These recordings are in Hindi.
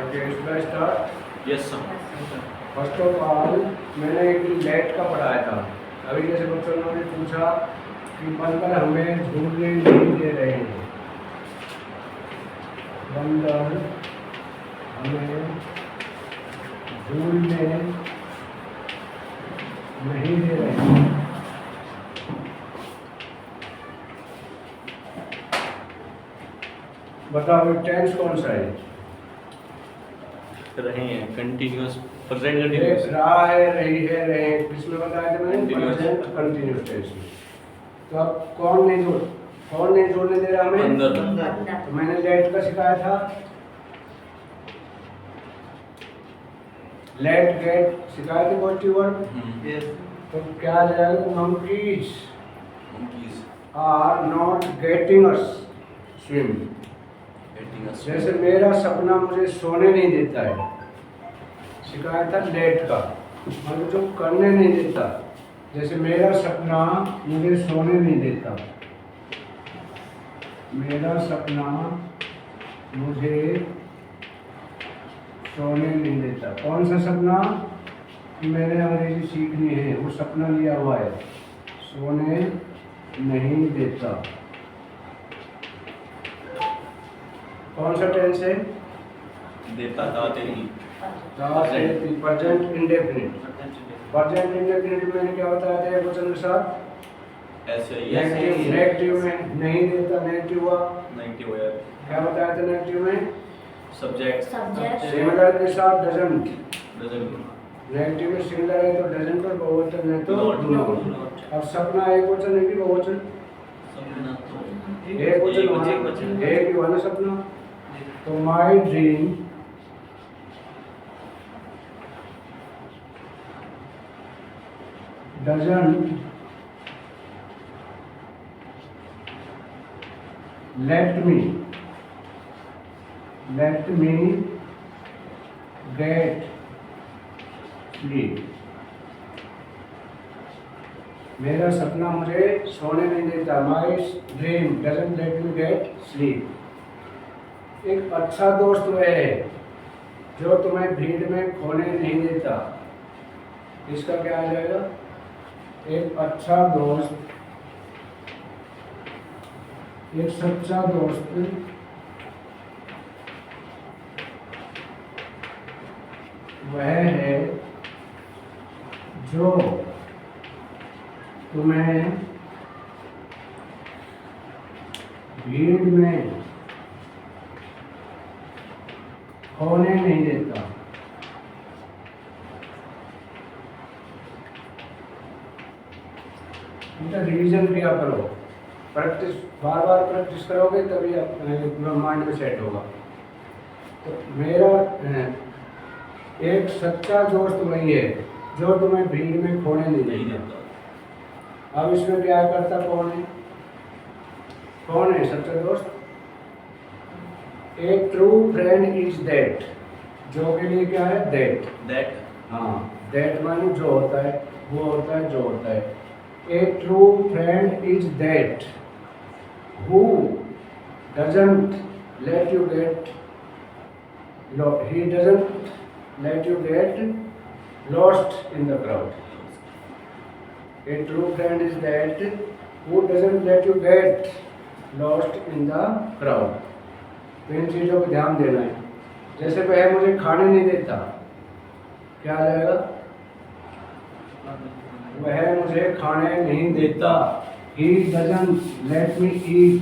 ओके, इसका start. Yes sir. First of all मैंने एक लेट का पढ़ाया था। अभी जैसे बच्चों ने पूछा कि बंदर हमें झूलने नहीं दे रहे हैं, बंदर हमें झूलने नहीं दे रहे हैं। बताओ टेंस कौन सा है? रहे हैं, कंटिन्यूअस, प्रेजेंट एक कंटिन्यूअस। रहा है, रही है, रहे, किसमें बताया था मैंने? Continuous. प्रेजेंट कंटिन्यूअस टेंस में। तो अब कौन नहीं जोड़ने दे रहा हमें? बंदर। तो मैंने लेट का सिखाया था। लेट गेट सिखाया था पॉजिटिव वर्ब। तो क्या आ जाएगा? monkeys are not getting us swim। जैसे मेरा सपना मुझे सोने नहीं देता है, सिखाया था लेट का, मतलब जो करने नहीं देता। जैसे मेरा सपना मुझे सोने नहीं देता, मेरा सपना मुझे सोने नहीं देता। कौन सा सपना? मैंने अंग्रेजी सीखनी है, वो सपना लिया हुआ है, सोने नहीं देता। कौन सा टेंस है? देता था तेरी। Present indefinite. प्रेजेंट इंडेफिनिट में मैंने क्या बताया था क्वेश्चन के साथ? ऐसे नेगेटिव में नहीं देता, नेगेटिव हुआ। नेगेटिव है। क्या बताया था नेगेटिव में? सब्जेक्ट सिमिलर के साथ डजंट। डजंट। नेगेटिव में सिमिलर है तो डजंट और बहुवचन है तो डू नॉट। अब सपना एक वचन है कि बहुवचन? सपना तो एक वचन, एक ही हुआ ना सपना। तो my dream doesn't let me get sleep। मेरा सपना मुझे सोने नहीं देता। My dream doesn't let me get sleep। एक अच्छा दोस्त वह है जो तुम्हें भीड़ में खोने नहीं देता। इसका क्या आ जाएगा? एक अच्छा दोस्त, एक सच्चा दोस्त वह है जो तुम्हें भीड़ में खोने नहीं देता। इनका रिवीजन किया करो, प्रैक्टिस बार बार प्रैक्टिस करोगे तभी अपने माइंड में सेट होगा। तो मेरा एक सच्चा दोस्त वही है जो तुम्हें भीड़ में खोने नहीं देता। अब इसमें क्या करता? कौन है सच्चा दोस्त? ए ट्रू फ्रेंड इज दैट। जो के लिए क्या है? दैट। हाँ, दैट माने जो होता है, वो होता है, जो होता है। A true friend is that who doesn't let you get he doesn't let you get lost in the crowd। A true friend is that who doesn't let you get lost in the crowd। तो इन चीज़ों पर ध्यान देना है। जैसे वह मुझे खाने नहीं देता, क्या आ जाएगा? वह मुझे खाने नहीं देता। He doesn't let me eat।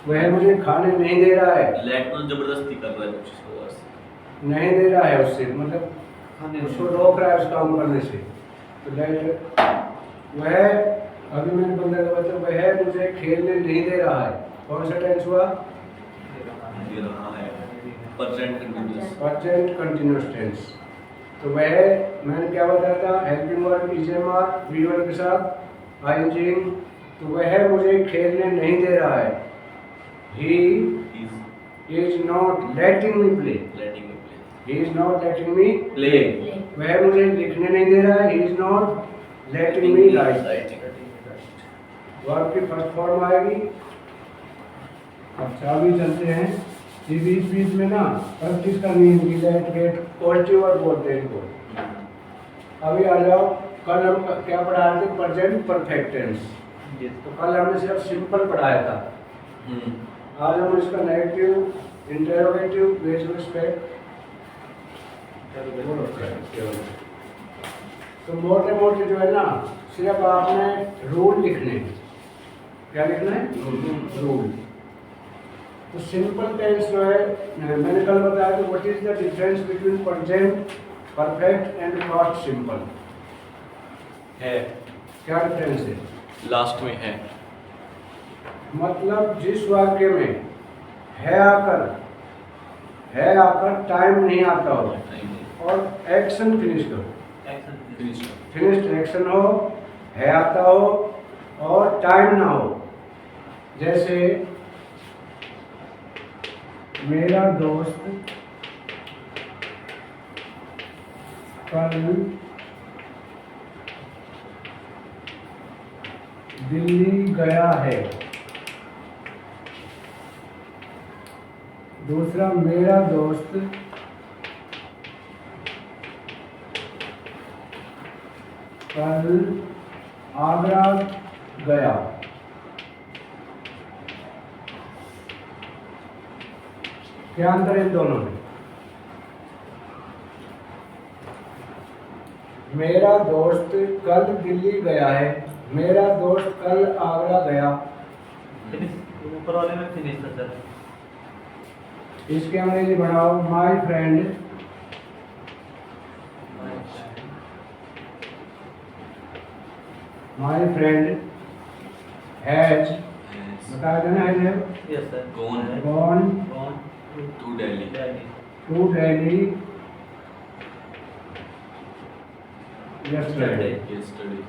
वह मुझे खाने नहीं दे रहा है। लेट तो जबरदस्ती कर रहा है कुछ इसको, नहीं दे रहा है उससे, मतलब उसको रोक रहा है उस काम करने से। तो लेट वह, अभी मैंने बंदा का बताया, वह मुझे खेलने नहीं दे रहा है। कौन सा टेंस हुआ? दे रहा है, present continuous. Present continuous tense. तो वह मैंने क्या बताया था? हेल्पिंग वर्ब इजेमार वी1 के साथ आईएनजी। तो वह मुझे खेलने नहीं दे रहा है। He is not letting me play। He is not letting me play। वह मुझे लिखने नहीं दे रहा है। He is not letting me write। Verb की फर्स्ट फॉर्म आएगी। अच्छा अभी चलते हैं ये बीच बीच में ना प्रैक्टिस करनी है, लेट गेट पॉजिटिव और बोलते हैं इनको। अभी आ जाओ, कल हम क्या पढ़ाए थे? Present perfect tense. तो कल हमने सिर्फ सिंपल पढ़ाया था। आज हम इसका नेगेटिव, इंटरोगेटिव, बेस रिस्पेक्ट तो मोटे मोटे जो है ना, सिर्फ आपने रूल लिखने। क्या लिखना है? रूल। तो सिंपल टेंस जो है, मैंने कल बताया कि what is the difference between present perfect and past simple है। क्या डिफरेंस है? लास्ट में है। मतलब जिस वाक्य में है आकर टाइम नहीं आता हो और एक्शन फिनिश हो, फिनिश्ड एक्शन हो, है आता हो और टाइम ना हो। जैसे मेरा दोस्त कल दिल्ली गया है। दूसरा, मेरा दोस्त कल आगरा गया। क्या अंतर है इन दोनों में? मेरा दोस्त कल दिल्ली गया है, मेरा दोस्त कल आगरा गया। ऊपर वाले में फिनिश था सर। इसके अंग्रेजी बनाओ, माय फ्रेंड हैज, बताया था ना, has yes sir. Gone to Delhi. To Delhi yesterday। yesterday।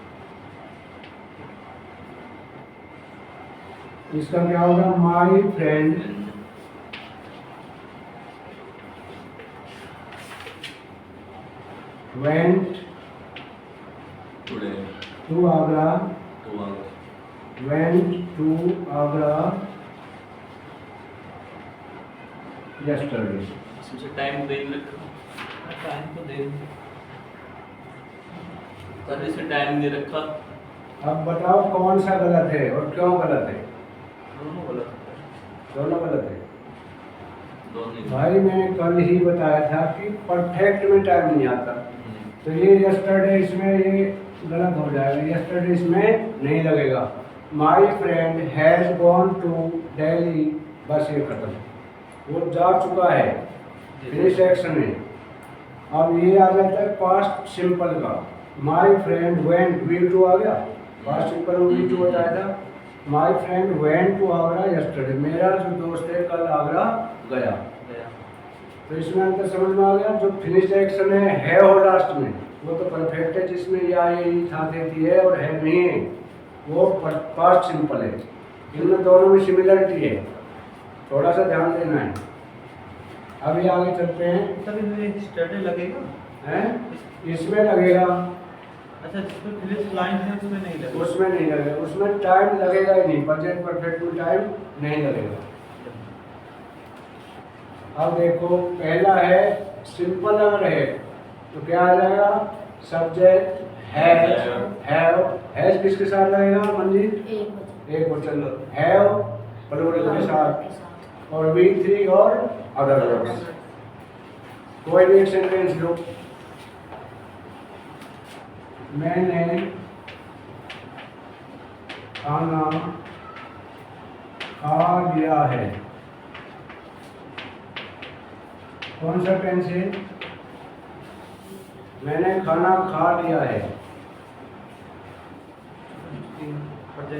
इसका क्या होगा? My friend went to Delhi. to Agra, to our. went to Agra yesterday। इसमें टाइम दे रखा। टाइम तो दे सर इसे टाइम दे रखा। अब बताओ कौन सा गलत है और क्यों गलत है? दोनों बोला। दोनों गलत है। दोनों। भाई मैंने कल ही बताया था कि परफेक्ट में टाइम नहीं आता, तो ये यस्टरडे इसमें ये गलत हो जाएगा। यस्टरडे इसमें नहीं लगेगा। My friend has gone to Delhi, बस ये खत्म, वो जा चुका है, फिनिश एक्शन है। अब ये आ जाता है पास्ट सिंपल का। My friend went, V two आ गया, पास्ट सिंपल में वी टू बताया था। My friend went to Agra yesterday, मेरा जो दोस्त है कल आगरा गया। तो इसमें अंतर समझ में आ गया। जो फिनिश एक्शन है हो लास्ट में, वो तो परफेक्ट है, जिसमें या ये था देती है और है नहीं है, वो पास्ट सिंपल है। इनमें दोनों में सिमिलरिटी है, थोड़ा सा ध्यान देना है। अभी आगे चलते हैं। सर इसमें स्टडी लगेगा? हैं? इसमें लगेगा। अच्छा, जिसमें फिनिश लाइन है उसमें नहीं लगेगा? उसमें नहीं लगेगा, उसमें टाइम लगेगा ही नहीं। प्रेजेंट परफेक्ट में टाइम नहीं लगेगा। अब देखो, पहला है सिंपल अगर है तो क्या आ जाएगा? सब्जेक्ट हैज किसके साथ लगेगा मंजीत? एक वचन हैव प्लूरल के साथ, और V3 और अदर वर्ड्स। कोई भी एक सेंटेंस लो। मैंने खाना खा लिया है। कौन सा टेंस है? मैंने खाना खा लिया है।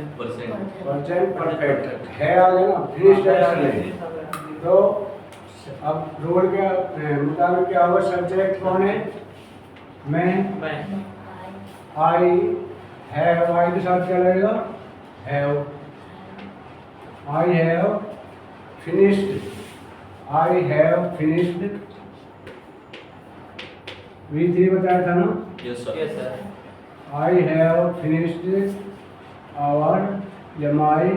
प्रेजेंट परफेक्ट है आ गया ना, फिनिश्ड एक्शन है। तो अब रूल के मुताबिक क्या होगा? सब्जेक्ट कौन है? मैं। आई हैव, आई के साथ क्या लगेगा? Have. I have finished, I have finished. V3 बताया था ना? Yes sir. Yes sir. I have finished our या माई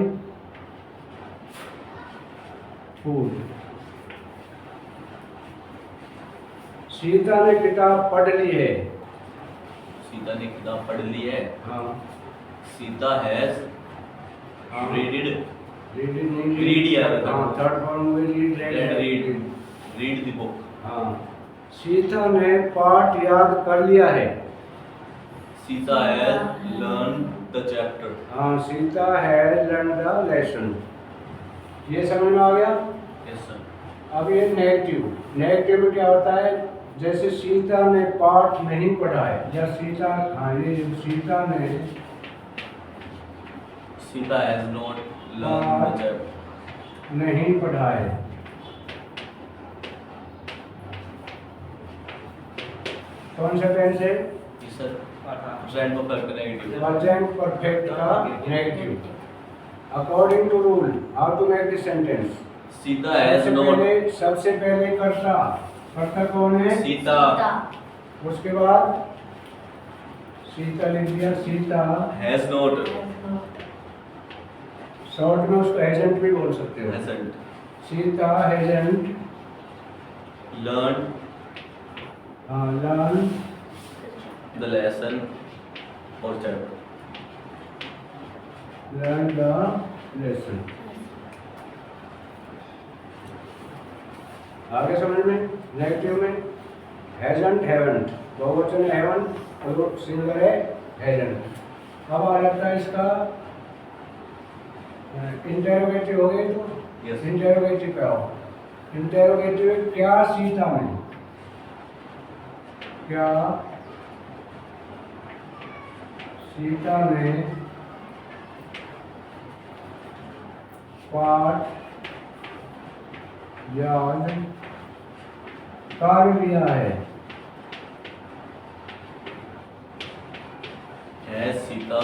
फूड। सीता ने किताब पढ़ ली है। सीता ने किताब पढ़ ली है। हाँ सीता हैज हाँ। रीड रीडिंग नहीं Read यार। हाँ थर्ड फॉर्म में रीड द बुक। हाँ सीता ने पाठ याद कर लिया है। Sita has learn the chapter. हाँ Sita has learn the lesson. ये समझ में आ गया। Yes sir. अब ये नेगेटिव। नेगेटिव में क्या होता है, जैसे सीता ने पाठ नहीं पढ़ा है या सीता, हाँ ये सीता ने Sita has not learn the chapter. नहीं पढ़ा है। कौन सा टेंस है? Yes sir. Present perfect negative. Present perfect का negative. According to rule how to make this sentence. Sita has not. सबसे पहले कर्ता। कर्ता कौन है? सीता उसके बाद सीता लिख दिया। Sita has not. शॉर्ट में उसको हैजंट भी बोल सकते हो। Hasn't Sita hasn't learn learn the lesson और चैप्टर। Learn the lesson. आगे समझ में। नेगेटिव में हैजंट हैवंट, बहुवचन हैवन और सिंगुलर है हैजंट। अब आ जाता है इसका इंटेरोगेटिव। हो गए तो Yes. इंटेरोगेटिव पे आओ। इंटेरोगेटिव है क्या सीता ने, क्या सीता ने पाठ याद कर लिया है। Has Sita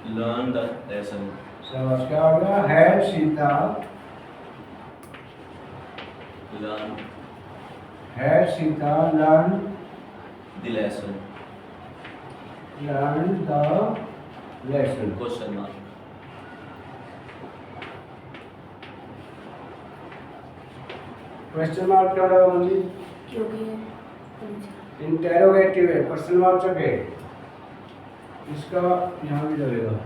learn the lesson. शाबाश। क्या हो गया? है सीता लर्न है Sita learn the lesson. Learn the lesson. Question mark. Question mark क्या होगा मुझे? क्योंकि है इंटेरोगेटिव है, क्वेश्चन वाचक है, इसका यहाँ भी लगेगा।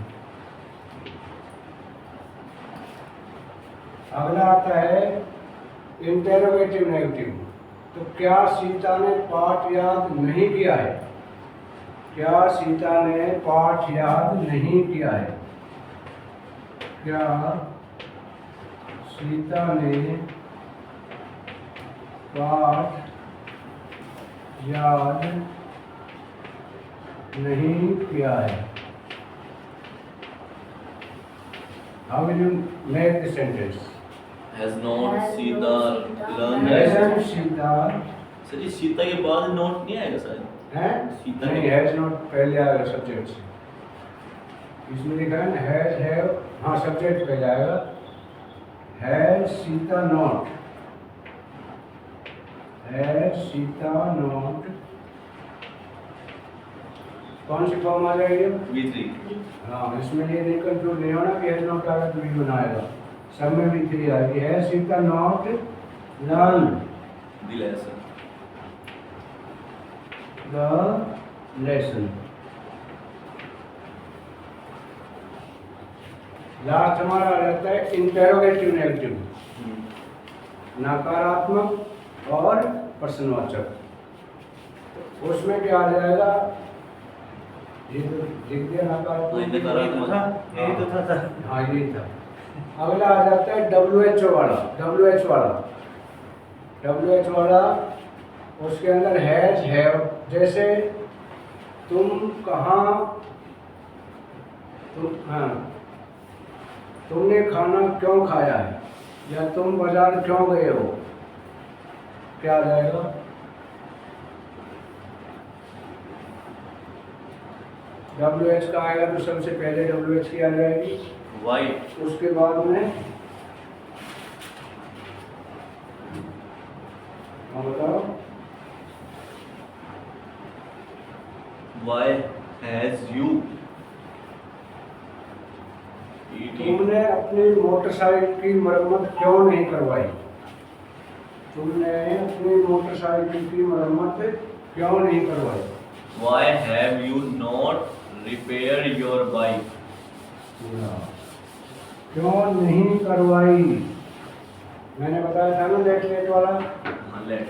अगला आता है इंटेरोगेटिव नेगेटिव। तो क्या सीता ने पाठ याद नहीं किया है? क्या सीता ने पाठ याद नहीं किया है? क्या सीता ने पाठ याद नहीं किया है? How will you make the sentence? Has not Sita learn the Hasn't lesson. Sita sir ji Sita के बाद नोट नहीं आएगा सर। है? सीता नहीं, ने- हैज नॉट पहले आएगा सब्जेक्ट से। इसमें लिखा है ना हैज हैव, हाँ सब्जेक्ट पहले आएगा। Has Sita not, has Sita not, कौन सी फॉर्म आ जाएगी? V3। हाँ इसमें ये नहीं कंफ्यूज नहीं होना कि हैज नॉट आएगा तो भी बनाएगा। सब में भी थ्री आएगी। Has Sita not learn the lesson. The lesson. Last हमारा आ जाता है इंटेरोगेटिव नेगेटिव, नकारात्मक और प्रश्नवाचक। तो उसमें क्या आ जाएगा? ये तो दिख गया नकारात्मक। नकारात्मक। यही तो था सर। हाँ यही था। अगला आ जाता है WHO वाला। WH वाला, WH वाला उसके अंदर हैज हैव। जैसे तुम कहाँ, हाँ तुमने खाना क्यों खाया है, या तुम बाजार क्यों गए हो, क्या आ जाएगा? WH का आएगा तो सबसे पहले WH की आ जाएगी। वाइट। उसके बाद में हाँ बताओ। वाई हैज यू तुमने अपनी मोटरसाइकिल की मरम्मत क्यों नहीं करवाई? तुमने अपनी मोटरसाइकिल की मरम्मत क्यों नहीं करवाई? Why have you not repaired your bike? क्यों नहीं करवाई? मैंने बताया था ना लेट लेट वाला, Let.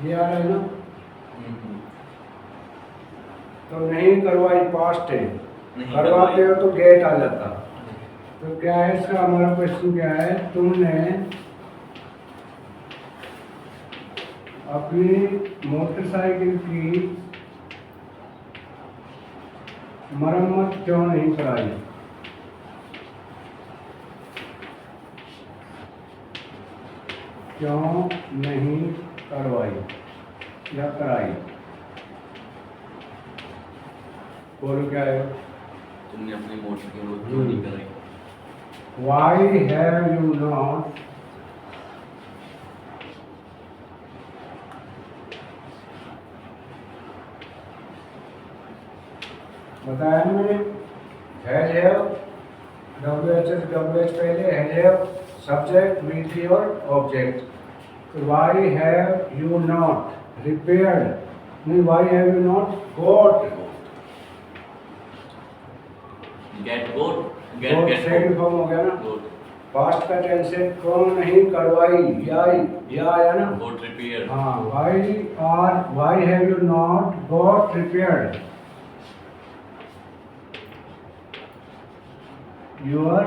ये आ रहा है ना। Mhm. तो नहीं करवाई पास्ट है, नहीं करवाते करवाई। हो तो गेट आ जाता। तो क्या है इसका हमारा क्वेश्चन क्या है? तुमने अपनी मोटरसाइकिल की मरम्मत क्यों नहीं कराई? क्यों नहीं करवाई या कराई? बोलो क्या है? तुमने अपनी मोटर की मरम्मत क्यों नहीं कराई? Why have you not बताया ना मैंने? have WH पहले have सब्जेक्ट V3 और ऑब्जेक्ट। तो why have you not repaired? नहीं, why have you not got? Get second form हो गया ना। Got. पास्ट का टेंस है, क्यों नहीं करवाई, या आया ना। Got repaired. हाँ, why have you not got repaired your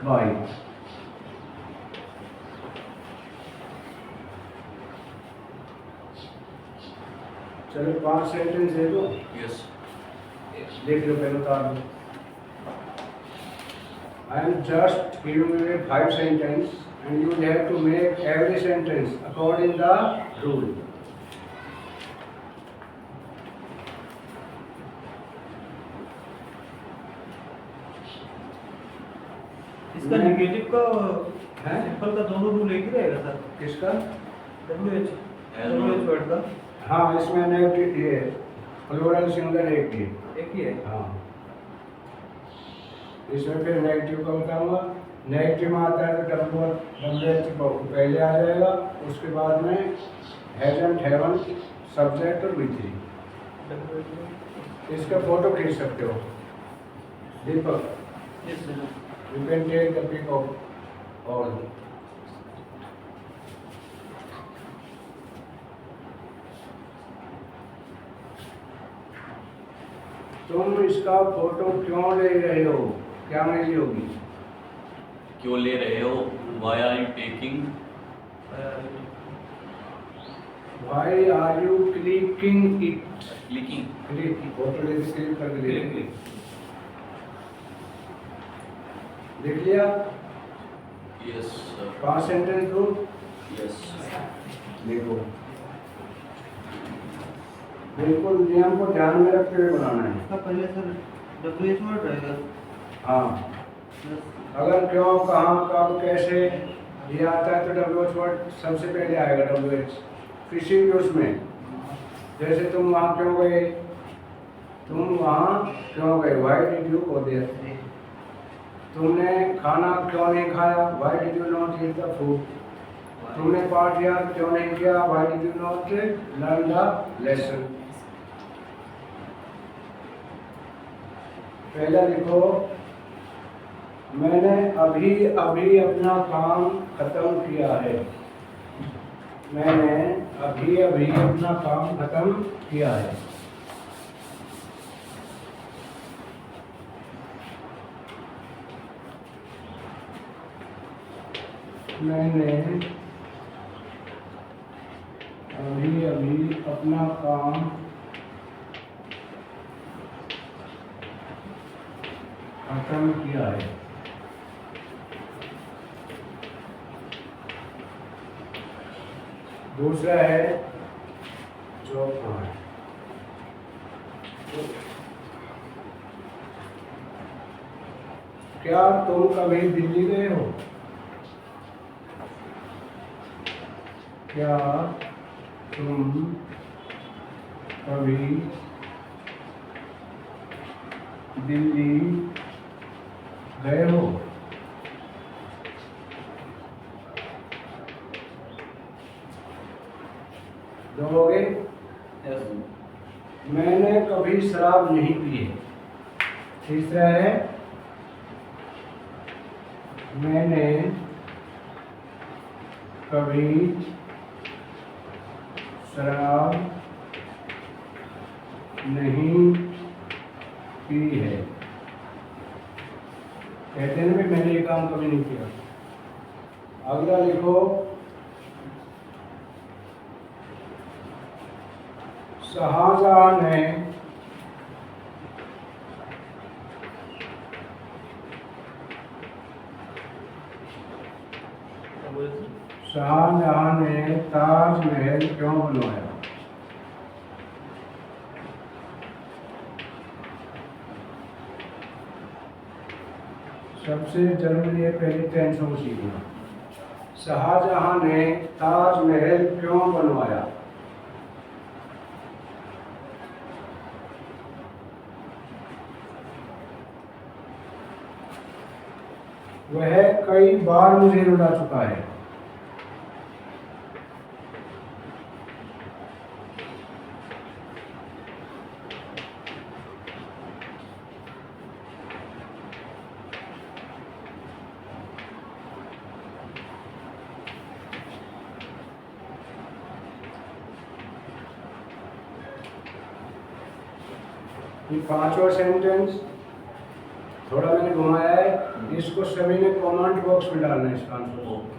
bike? चलो 5 सेंटेंस दे दो, Yes. देख लो पहले उतार लो। I am just giving you a 5 sentence and you will have to make every sentence according the rule. इसका नेगेटिव का है? सिंपल का दोनों रूल एक ही रहेगा सर। किसका? WH वर्ड का हाँ, इसमें नेगेटिव ये प्लूरल सिंगुलर एक ही। एक ही है। हाँ, इसमें फिर नेगेटिव का बताऊंगा। नेगेटिव में आता है तो WH पहले आ जाएगा, उसके बाद में हैजंट, हैवन, सब्जेक्ट और V3। इसका फोटो खींच सकते हो दीपक। Yes, sir. You can take the pic of all. तुम इसका फोटो क्यों ले रहे हो? क्या मिली होगी? क्यों ले रहे हो? Why are you taking? Why are you clicking it? Clicking. Click, photo लेके क्लिक करके ले लेंगे। देख लिया? Yes, sir. 5 सेंटेंस दो, Yes. देखो। बिल्कुल नियम को ध्यान में रखते हुए बनाना है। इसका पहले सर WH वर्ड रहेगा। हाँ, Yes. अगर क्यों, कहाँ, कब, कैसे ये आता है तो WH वर्ड सबसे पहले आएगा। WH किसी भी उसमें, जैसे तुम वहाँ क्यों गए, तुम वहाँ क्यों गए, Why did you go there? तुमने खाना क्यों नहीं खाया, Why did you not eat the food? तुमने पाठ याद क्यों नहीं किया, Why did you not learn the lesson? पहला लिखो, मैंने अभी अभी अपना काम खत्म किया है। मैंने अभी अभी अपना काम खत्म किया है। मैंने अभी अभी अपना काम खत्म किया है। दूसरा है जो क्या तुम कभी दिल्ली गए हो? क्या तुम कभी दिल्ली गए हो? कभी शराब नहीं पी है। तीसरा है मैंने कभी शराब नहीं पी है। कहते हैं ना भी मैंने ये काम कभी नहीं किया। अगला लिखो शाहजहां ने शाहजहां ने ताजमहल क्यों बनवाया? सबसे जरूरी है पहले टेंशन को सीखना। शाहजहां ने ताजमहल क्यों बनवाया? वह कई बार मुझे रुला चुका है। ये पांचवा सेंटेंस थोड़ा मैंने घुमाया है, इसको सभी ने कमेंट बॉक्स में डालना है इसका आंसर।